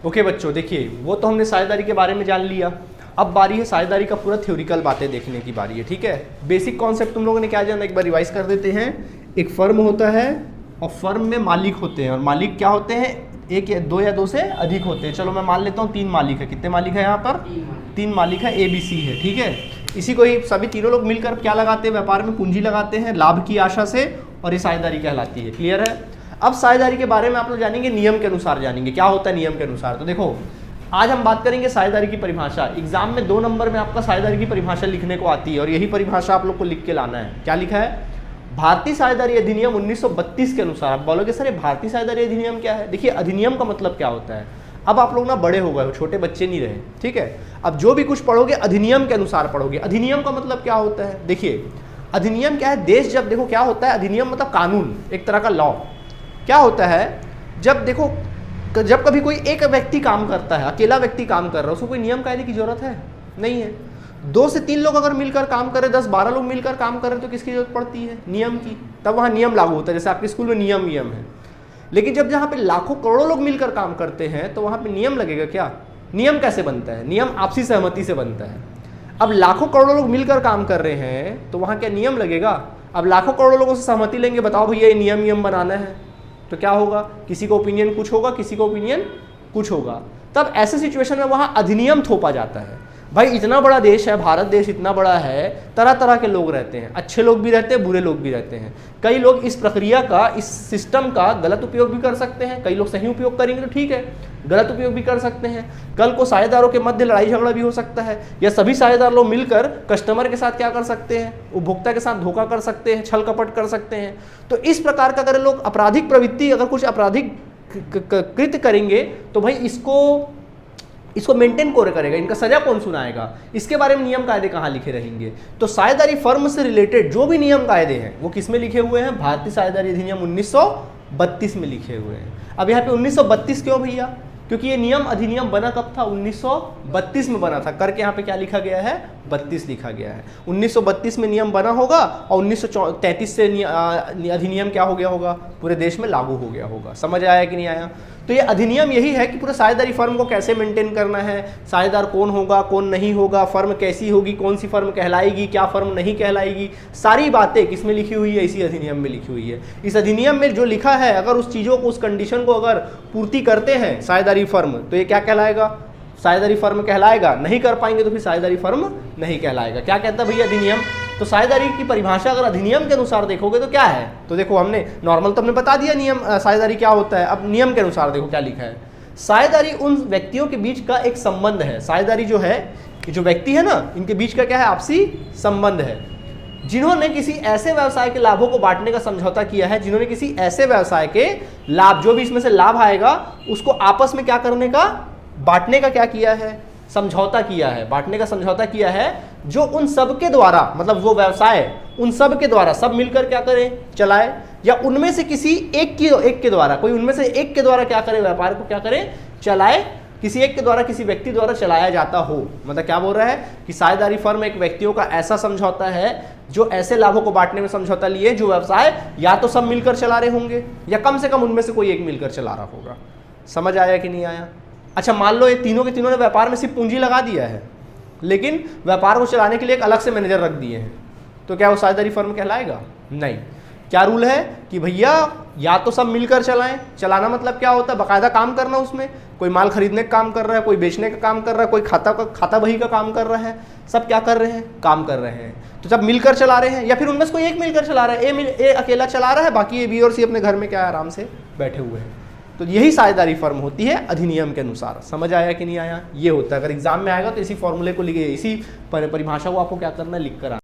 Okay बच्चों, देखिए वो तो हमने साझेदारी के बारे में जान लिया। अब बारी है साझेदारी का पूरा थ्योरिकल बातें देखने की बारी है, ठीक है। बेसिक कॉन्सेप्ट तुम लोगों ने क्या जाना, एक बार रिवाइज कर देते हैं। एक फर्म होता है और फर्म में मालिक होते हैं, और मालिक क्या होते हैं, एक या दो या दो से अधिक होते हैं। चलो मैं मान लेता हूँ 3 मालिक है। कितने मालिक है यहाँ पर? 3 मालिक है, ABC है, ठीक है। इसी को ही सभी तीनों लोग मिलकर क्या लगाते हैं, व्यापार में पूंजी लगाते हैं लाभ की आशा से, और ये साझेदारी कहलाती है। क्लियर है? अब साझेदारी के बारे में आप लोग जानेंगे, नियम के अनुसार जानेंगे क्या होता है नियम के अनुसार। तो देखो आज हम बात करेंगे साझेदारी की परिभाषा। एग्जाम में 2 नंबर में आपका साझेदारी की परिभाषा लिखने को आती है, और यही परिभाषा आप लोग को लिख के लाना है। क्या लिखा है? भारतीय साझेदारी अधिनियम 1932 के अनुसार। आप बोलोगे सर ये भारतीय साझेदारी अधिनियम क्या है? देखिए अधिनियम का मतलब क्या होता है, अब आप लोग ना बड़े हो गए हो, छोटे बच्चे नहीं रहे, ठीक है। अब जो भी कुछ पढ़ोगे अधिनियम के अनुसार पढ़ोगे। अधिनियम का मतलब क्या होता है? देखिए अधिनियम क्या है, देश जब देखो क्या होता है, अधिनियम मतलब कानून, एक तरह का लॉ। क्या होता है, जब देखो जब कभी कोई एक व्यक्ति काम करता है, अकेला व्यक्ति काम कर रहा है, उसको कोई नियम कायदे की जरूरत है? नहीं है। 2 से 3 लोग अगर मिलकर काम करें, 10-12 लोग मिलकर काम करें, तो किसकी जरूरत पड़ती है? नियम की। तब वहाँ नियम लागू होता है, जैसे आपके स्कूल में नियम है। लेकिन जब जहाँ पे लाखों करोड़ों लोग मिलकर काम करते हैं, तो वहाँ पे नियम लगेगा क्या? नियम कैसे बनता है? नियम आपसी सहमति से बनता है। अब लाखों करोड़ों लोग मिलकर काम कर रहे हैं, तो वहाँ क्या नियम लगेगा? अब लाखों करोड़ों लोगों से सहमति लेंगे, बताओ भैया ये नियम बनाना है, तो क्या होगा? किसी का ओपिनियन कुछ होगा, किसी का ओपिनियन कुछ होगा। तब ऐसे सिचुएशन में वहाँ अधिनियम थोपा जाता है। भाई इतना बड़ा देश है, भारत देश इतना बड़ा है, तरह तरह के लोग रहते हैं, अच्छे लोग भी रहते हैं, बुरे लोग भी रहते हैं। कई लोग इस प्रक्रिया का, इस सिस्टम का गलत उपयोग भी कर सकते हैं, कई लोग सही उपयोग करेंगे तो ठीक है, गलत उपयोग भी कर सकते हैं। कल को साझेदारों के मध्य लड़ाई झगड़ा भी हो सकता है, या सभी साझेदार लोग मिलकर कस्टमर के साथ क्या कर सकते हैं, उपभोक्ता के साथ धोखा कर सकते हैं, छल कपट कर सकते हैं। तो इस प्रकार का अगर लोग आपराधिक प्रवृत्ति, अगर कुछ आपराधिक कृत्य करेंगे, तो भाई इसको मेंटेन कौन करेगा, इनका सजा कौन सुनाएगा, इसके बारे में नियम कायदे कहाँ लिखे रहेंगे। तो साझेदारी फर्म से रिलेटेड जो भी नियम कायदे हैं वो किस में लिखे हुए हैं? भारतीय साझेदारी अधिनियम 1932 में लिखे हुए हैं। अब यहाँ पे 1932 क्यों भैया? क्योंकि ये नियम अधिनियम बना कब था? 1932 में बना था। करके यहाँ पे क्या लिखा गया है? 32 लिखा गया है। 1932 में नियम बना होगा, और 1933 से अधिनियम क्या हो गया होगा? पूरे देश में लागू हो गया होगा। समझ आया कि नहीं आया? तो ये अधिनियम यही है कि पूरे साझेदारी फर्म को कैसे मेंटेन करना है, साझेदार कौन होगा, कौन नहीं होगा, फर्म कैसी होगी, कौन सी फर्म कहलाएगी, क्या फर्म नहीं कहलाएगी, सारी बातें किस में लिखी हुई है? इसी अधिनियम में लिखी हुई है। इस अधिनियम में जो लिखा है, अगर उस चीज़ों को, उस कंडीशन को अगर पूर्ति करते हैं साझेदारी फर्म, तो ये क्या कहलाएगा? साझेदारी फर्म कहलाएगा। नहीं कर पाएंगे तो फिर साझेदारी फर्म नहीं कहलाएगा। क्या कहता है भैया अधिनियम? तो साझेदारी की परिभाषा अगर अधिनियम के अनुसार देखोगे तो क्या है? तो देखो हमने नॉर्मल तो हमने बता दिया नियम साझेदारी क्या होता है। अब नियम के अनुसार देखो क्या लिखा है। साझेदारी उन व्यक्तियों के बीच का एक संबंध है। साझेदारी जो है, जो व्यक्ति है ना, इनके बीच का क्या है? आपसी संबंध है, जिन्होंने किसी ऐसे व्यवसाय के लाभों को बांटने का समझौता किया है, जिन्होंने किसी ऐसे व्यवसाय के लाभ, जो भी इसमें से लाभ आएगा, उसको आपस में क्या करने का, बांटने का क्या किया है? समझौता किया है। बांटने का समझौता किया है, जो उन सब के द्वारा, मतलब वो व्यवसाय उन सब के द्वारा, सब मिलकर क्या करें? चलाए, या उनमें से किसी एक के द्वारा, कोई उनमें से एक के द्वारा क्या करे? व्यापार को क्या करे? चलाए। किसी एक के द्वारा, किसी व्यक्ति द्वारा चलाया जाता हो। मतलब क्या बोल रहा है कि साझेदारी फर्म एक व्यक्तियों का ऐसा समझौता है जो ऐसे लाभों को बांटने में समझौता लिए, जो व्यवसाय या तो सब मिलकर चला रहे होंगे, या कम से कम उनमें से कोई एक मिलकर चला रहा होगा। समझ आया कि नहीं आया? अच्छा मान लो ये तीनों के तीनों ने व्यापार में सिर्फ पूंजी लगा दिया है, लेकिन व्यापार को चलाने के लिए एक अलग से मैनेजर रख दिए हैं, तो क्या वो साझेदारी फर्म कहलाएगा? नहीं। क्या रूल है कि भैया या तो सब मिलकर चलाएं। चलाना मतलब क्या होता है? बाकायदा काम करना, उसमें कोई माल खरीदने का काम कर रहा है, कोई बेचने का काम कर रहा है, कोई खाता बही का काम कर रहा है, सब क्या कर रहे हैं? काम कर रहे हैं। तो जब मिलकर चला रहे हैं, या फिर उनमें से कोई एक मिलकर चला रहा है, ए अकेला चला रहा है, बाकी ए बी और सी अपने घर में क्या आराम से बैठे हुए हैं, तो यही साझेदारी फर्म होती है अधिनियम के अनुसार। समझ आया कि नहीं आया? ये होता है। अगर एग्जाम में आएगा तो इसी फॉर्मूले को लिखिए, इसी परिभाषा को आपको क्या करना है? लिख कर